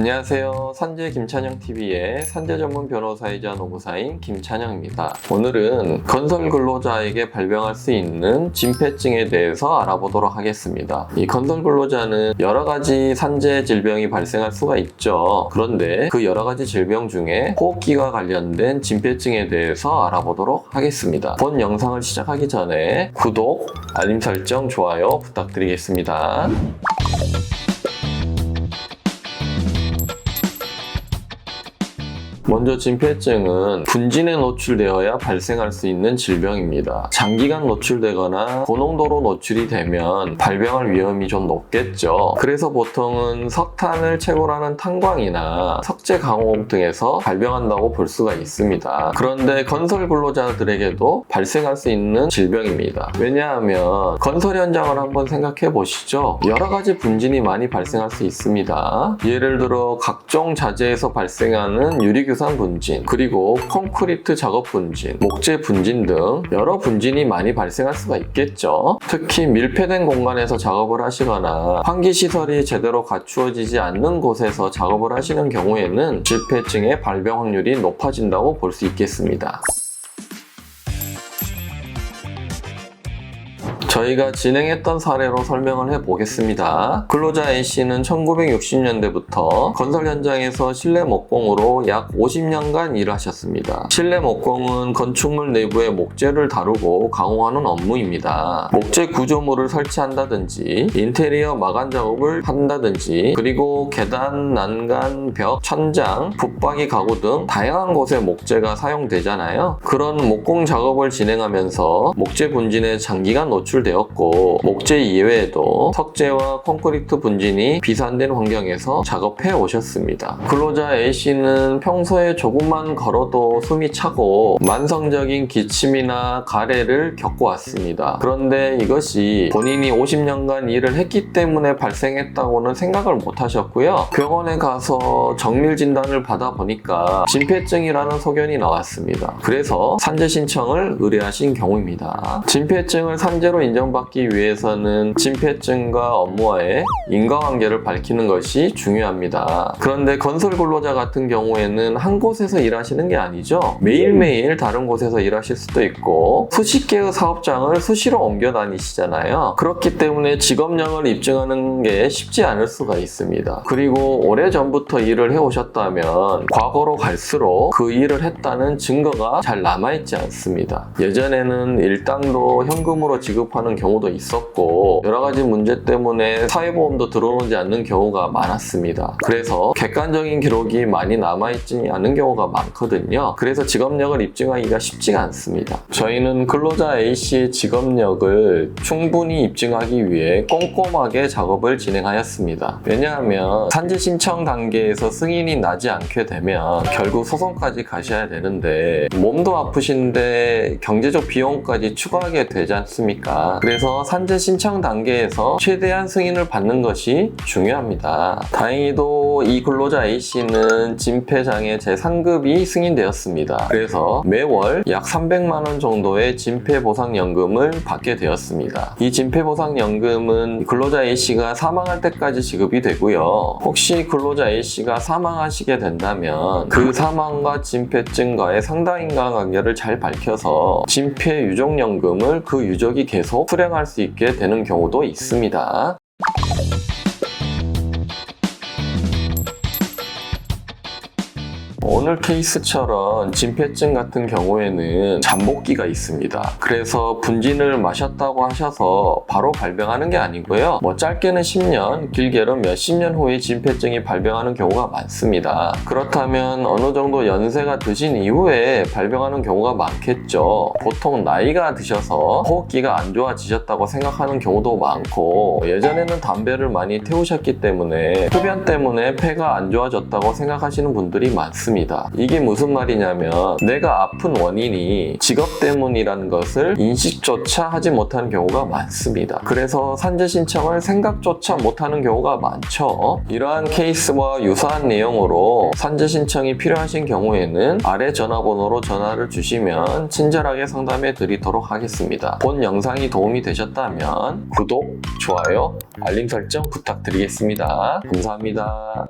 안녕하세요. 산재 김찬영TV의 산재 전문 변호사이자 노무사인 김찬영입니다. 오늘은 건설 근로자에게 발병할 수 있는 진폐증에 대해서 알아보도록 하겠습니다. 이 건설 근로자는 여러 가지 산재 질병이 발생할 수가 있죠. 그런데 그 여러 가지 질병 중에 호흡기가 관련된 진폐증에 대해서 알아보도록 하겠습니다. 본 영상을 시작하기 전에 구독, 알림 설정, 좋아요 부탁드리겠습니다. 먼저 진폐증은 분진에 노출되어야 발생할 수 있는 질병입니다. 장기간 노출되거나 고농도로 노출이 되면 발병할 위험이 좀 높겠죠. 그래서 보통은 석탄을 채굴 하는 탄광이나 석재 강호업 등에서 발병한다고 볼 수가 있습니다. 그런데 건설 근로자들에게도 발생할 수 있는 질병입니다. 왜냐하면 건설 현장을 한번 생각해 보시죠. 여러 가지 분진이 많이 발생할 수 있습니다. 예를 들어 각종 자재에서 발생하는 유리규산 분진, 그리고 콘크리트 작업 분진, 목재 분진 등 여러 분진이 많이 발생할 수가 있겠죠. 특히 밀폐된 공간에서 작업을 하시거나 환기시설이 제대로 갖추어지지 않는 곳에서 작업을 하시는 경우에는 진폐증의 발병 확률이 높아진다고 볼 수 있겠습니다. 저희가 진행했던 사례로 설명을 해보겠습니다. 근로자 A씨는 1960년대부터 건설 현장에서 실내 목공으로 약 50년간 일을 하셨습니다. 실내 목공은 건축물 내부의 목재를 다루고 강호하는 업무입니다. 목재 구조물을 설치한다든지 인테리어 마감 작업을 한다든지 그리고 계단, 난간, 벽, 천장, 붙박이 가구 등 다양한 곳에 목재가 사용되잖아요. 그런 목공 작업을 진행하면서 목재 분진에 장기간 노출되었고 목재 이외에도 석재와 콘크리트 분진이 비산된 환경에서 작업해 오셨습니다. 근로자 A씨는 평소에 조금만 걸어도 숨이 차고 만성적인 기침이나 가래를 겪어왔습니다. 그런데 이것이 본인이 50년간 일을 했기 때문에 발생했다고는 생각을 못 하셨고요. 병원에 가서 정밀 진단을 받아보니까 진폐증이라는 소견이 나왔습니다. 그래서 산재 신청을 의뢰하신 경우입니다. 진폐증을 산재로 인정받기 위해서는 진폐증과 업무와의 인과관계를 밝히는 것이 중요합니다. 그런데 건설 근로자 같은 경우에는 한 곳에서 일하시는 게 아니죠. 매일매일 다른 곳에서 일하실 수도 있고 수십 개의 사업장을 수시로 옮겨 다니시잖아요. 그렇기 때문에 직업력을 입증하는 게 쉽지 않을 수가 있습니다. 그리고 오래전부터 일을 해오셨다면 과거로 갈수록 그 일을 했다는 증거가 잘 남아있지 않습니다. 예전에는 일당도 현금으로 지급하는 경우도 있었고 여러 가지 문제 때문에 사회보험도 들어오지 않는 경우가 많았습니다. 그래서 객관적인 기록이 많이 남아있지 않은 경우가 많거든요. 그래서 직업력을 입증하기가 쉽지가 않습니다. 저희는 근로자 A씨의 직업력을 충분히 입증하기 위해 꼼꼼하게 작업을 진행하였습니다. 왜냐하면 산재 신청 단계에서 승인이 나지 않게 되면 결국 소송까지 가셔야 되는데 몸도 아프신데 경제적 비용까지 추가하게 되지 않습니까? 그래서 산재 신청 단계에서 최대한 승인을 받는 것이 중요합니다. 다행히도 이 근로자 A씨는 진폐장애 제3급이 승인되었습니다. 그래서 매월 약 300만 원 정도의 진폐보상연금을 받게 되었습니다. 이 진폐보상연금은 근로자 A씨가 사망할 때까지 지급이 되고요. 혹시 근로자 A씨가 사망하시게 된다면 그 사망과 진폐증과의 상당 인과관계를 잘 밝혀서 진폐 유족연금을 그 유족이 계속 수령할 수 있게 되는 경우도 있습니다. 오늘 케이스처럼 진폐증 같은 경우에는 잠복기가 있습니다. 그래서 분진을 마셨다고 하셔서 바로 발병하는 게 아니고요. 짧게는 10년, 길게는 몇십 년 후에 진폐증이 발병하는 경우가 많습니다. 그렇다면 어느 정도 연세가 드신 이후에 발병하는 경우가 많겠죠. 보통 나이가 드셔서 호흡기가 안 좋아지셨다고 생각하는 경우도 많고 예전에는 담배를 많이 태우셨기 때문에 흡연 때문에 폐가 안 좋아졌다고 생각하시는 분들이 많습니다. 이게 무슨 말이냐면 내가 아픈 원인이 직업 때문이라는 것을 인식조차 하지 못하는 경우가 많습니다. 그래서 산재 신청을 생각조차 못하는 경우가 많죠. 이러한 케이스와 유사한 내용으로 산재 신청이 필요하신 경우에는 아래 전화번호로 전화를 주시면 친절하게 상담해 드리도록 하겠습니다. 본 영상이 도움이 되셨다면 구독, 좋아요, 알림 설정 부탁드리겠습니다. 감사합니다.